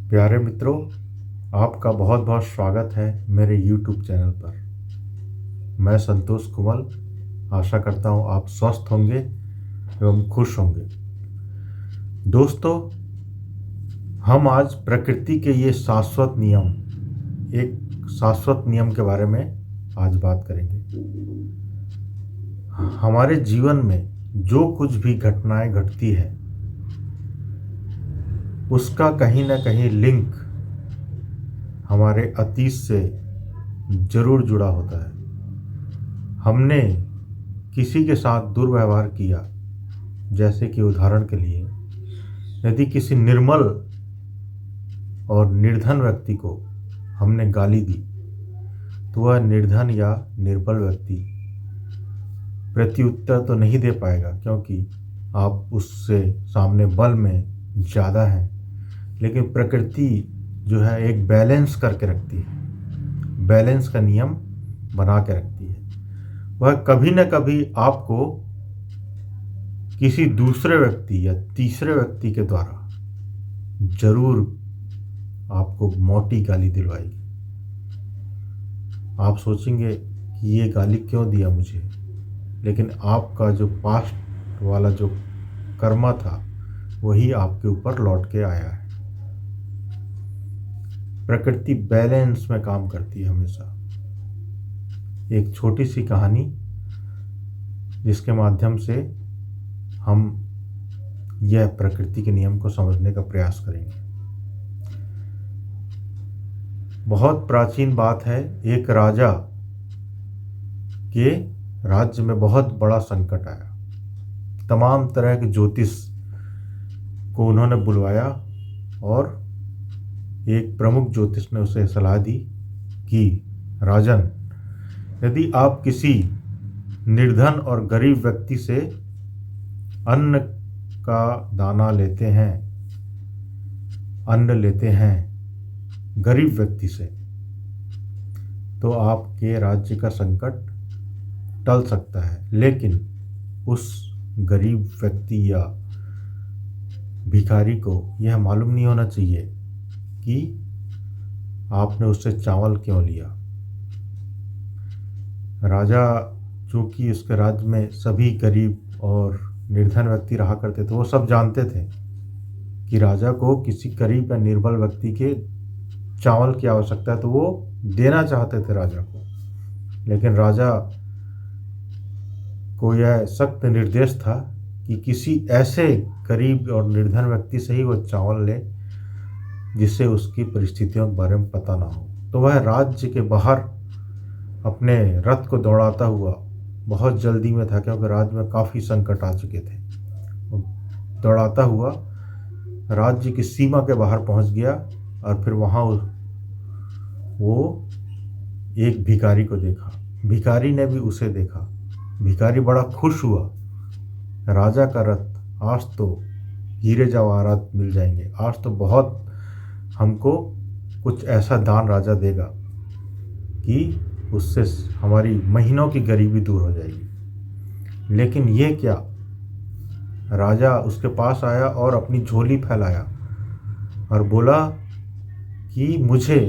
प्यारे मित्रों, आपका बहुत बहुत स्वागत है मेरे YouTube चैनल पर। मैं संतोष कुमल आशा करता हूँ आप स्वस्थ होंगे एवं खुश होंगे। दोस्तों, हम आज प्रकृति के ये एक शाश्वत नियम के बारे में आज बात करेंगे। हमारे जीवन में जो कुछ भी घटनाएं घटती है उसका कहीं ना कहीं लिंक हमारे अतीत से जरूर जुड़ा होता है। हमने किसी के साथ दुर्व्यवहार किया, जैसे कि उदाहरण के लिए यदि किसी निर्मल और निर्धन व्यक्ति को हमने गाली दी तो वह निर्धन या निर्बल व्यक्ति प्रत्युत्तर तो नहीं दे पाएगा, क्योंकि आप उससे सामने बल में ज़्यादा हैं। लेकिन प्रकृति जो है एक बैलेंस करके रखती है, बैलेंस का नियम बना के रखती है। वह कभी न कभी आपको किसी दूसरे व्यक्ति या तीसरे व्यक्ति के द्वारा जरूर आपको मोटी गाली दिलवाएगी। आप सोचेंगे कि ये गाली क्यों दिया मुझे, लेकिन आपका जो पास्ट वाला जो कर्मा था वही आपके ऊपर लौट के आया है। प्रकृति बैलेंस में काम करती है हमेशा। एक छोटी सी कहानी जिसके माध्यम से हम यह प्रकृति के नियम को समझने का प्रयास करेंगे। बहुत प्राचीन बात है, एक राजा के राज्य में बहुत बड़ा संकट आया। तमाम तरह के ज्योतिष को उन्होंने बुलवाया और एक प्रमुख ज्योतिष ने उसे सलाह दी कि राजन, यदि आप किसी निर्धन और गरीब व्यक्ति से अन्न का दाना लेते हैं, अन्न लेते हैं गरीब व्यक्ति से, तो आपके राज्य का संकट टल सकता है। लेकिन उस गरीब व्यक्ति या भिखारी को यह मालूम नहीं होना चाहिए कि आपने उससे चावल क्यों लिया। राजा, चूँकि उसके राज्य में सभी गरीब और निर्धन व्यक्ति रहा करते थे, वो सब जानते थे कि राजा को किसी गरीब या निर्बल व्यक्ति के चावल की आवश्यकता है, तो वो देना चाहते थे राजा को। लेकिन राजा को यह सख्त निर्देश था कि किसी ऐसे गरीब और निर्धन व्यक्ति से ही वो चावल ले जिससे उसकी परिस्थितियों के बारे में पता ना हो। तो वह राज्य के बाहर अपने रथ को दौड़ाता हुआ, बहुत जल्दी में था क्योंकि राज्य में काफ़ी संकट आ चुके थे, दौड़ाता हुआ राज्य की सीमा के बाहर पहुंच गया और फिर वहाँ वो एक भिखारी को देखा। भिखारी ने भी उसे देखा। भिखारी बड़ा खुश हुआ, राजा का रथ, आज तो हीरे जवाहरात मिल जाएंगे, आज तो बहुत हमको कुछ ऐसा दान राजा देगा कि उससे हमारी महीनों की गरीबी दूर हो जाएगी। लेकिन ये क्या, राजा उसके पास आया और अपनी झोली फैलाया और बोला कि मुझे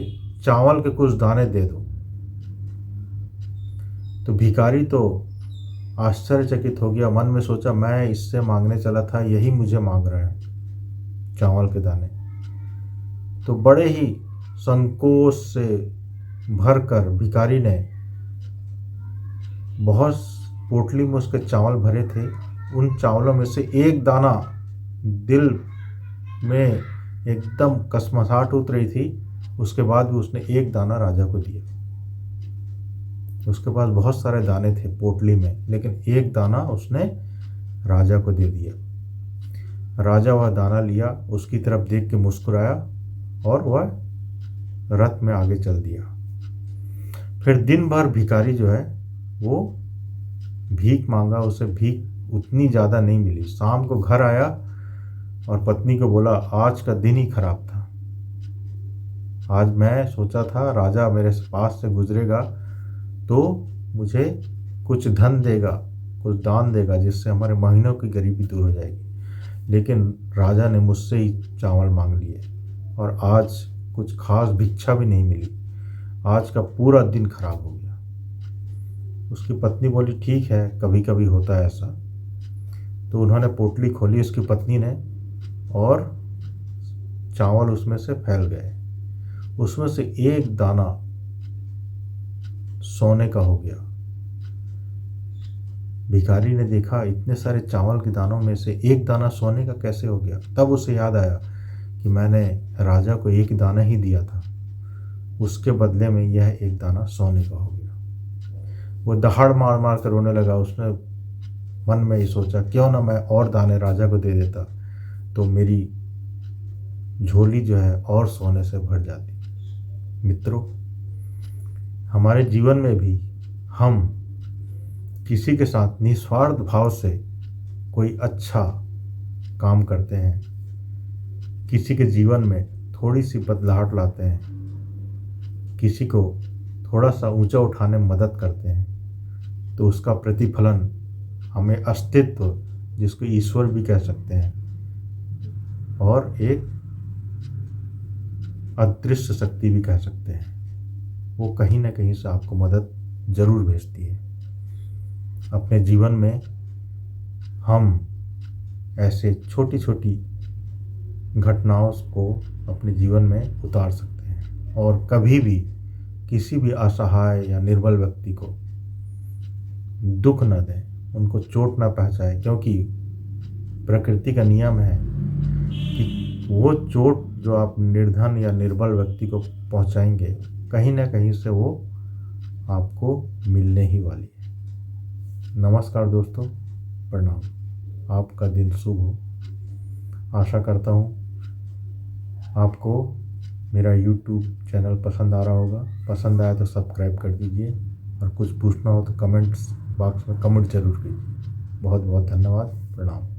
चावल के कुछ दाने दे दो। तो भिखारी तो आश्चर्यचकित हो गया, मन में सोचा मैं इससे मांगने चला था, यही मुझे मांग रहा है चावल के दाने। तो बड़े ही संकोच से भरकर भिखारी ने, बहुत पोटली में उसके चावल भरे थे, उन चावलों में से एक दाना दिल में एकदम कसमसाहट उतर रही थी, उसके बाद भी उसने एक दाना राजा को दिया। उसके पास बहुत सारे दाने थे पोटली में, लेकिन एक दाना उसने राजा को दे दिया। राजा वह दाना लिया, उसकी तरफ देख के मुस्कुराया और वह रथ में आगे चल दिया। फिर दिन भर भिखारी जो है वो भीख मांगा, उसे भीख उतनी ज़्यादा नहीं मिली। शाम को घर आया और पत्नी को बोला, आज का दिन ही खराब था। आज मैं सोचा था राजा मेरे पास से गुजरेगा तो मुझे कुछ धन देगा, कुछ दान देगा, जिससे हमारे महीनों की गरीबी दूर हो जाएगी। लेकिन राजा ने मुझसे ही चावल मांग लिए। और आज कुछ खास भिक्षा भी नहीं मिली। आज का पूरा दिन खराब हो गया। उसकी पत्नी बोली, ठीक है, कभी कभी होता है ऐसा। तो उन्होंने पोटली खोली उसकी पत्नी ने, और चावल उसमें से फैल गए। उसमें से एक दाना सोने का हो गया। भिखारी ने देखा इतने सारे चावल के दानों में से एक दाना सोने का कैसे हो गया। तब उसे याद आया कि मैंने राजा को एक दाना ही दिया था, उसके बदले में यह एक दाना सोने का हो गया। वो दहाड़ मार मार कर रोने लगा। उसने मन में ही सोचा, क्यों ना मैं और दाने राजा को दे देता तो मेरी झोली जो है और सोने से भर जाती। मित्रों, हमारे जीवन में भी हम किसी के साथ निस्वार्थ भाव से कोई अच्छा काम करते हैं, किसी के जीवन में थोड़ी सी बदलाहट लाते हैं, किसी को थोड़ा सा ऊंचा उठाने में मदद करते हैं, तो उसका प्रतिफलन हमें अस्तित्व, जिसको ईश्वर भी कह सकते हैं, और एक अदृश्य शक्ति भी कह सकते हैं, वो कहीं ना कहीं से आपको मदद जरूर भेजती है। अपने जीवन में हम ऐसे छोटी छोटी घटनाओं को अपने जीवन में उतार सकते हैं, और कभी भी किसी भी असहाय या निर्बल व्यक्ति को दुख न दें, उनको चोट न पहुंचाएं, क्योंकि प्रकृति का नियम है कि वो चोट जो आप निर्धन या निर्बल व्यक्ति को पहुंचाएंगे, कहीं ना कहीं से वो आपको मिलने ही वाली है। नमस्कार दोस्तों, प्रणाम। आपका दिन शुभ हो। आशा करता हूँ आपको मेरा YouTube चैनल पसंद आ रहा होगा। पसंद आया तो सब्सक्राइब कर दीजिए, और कुछ पूछना हो तो कमेंट्स बॉक्स में कमेंट जरूर कीजिए। बहुत बहुत धन्यवाद। प्रणाम।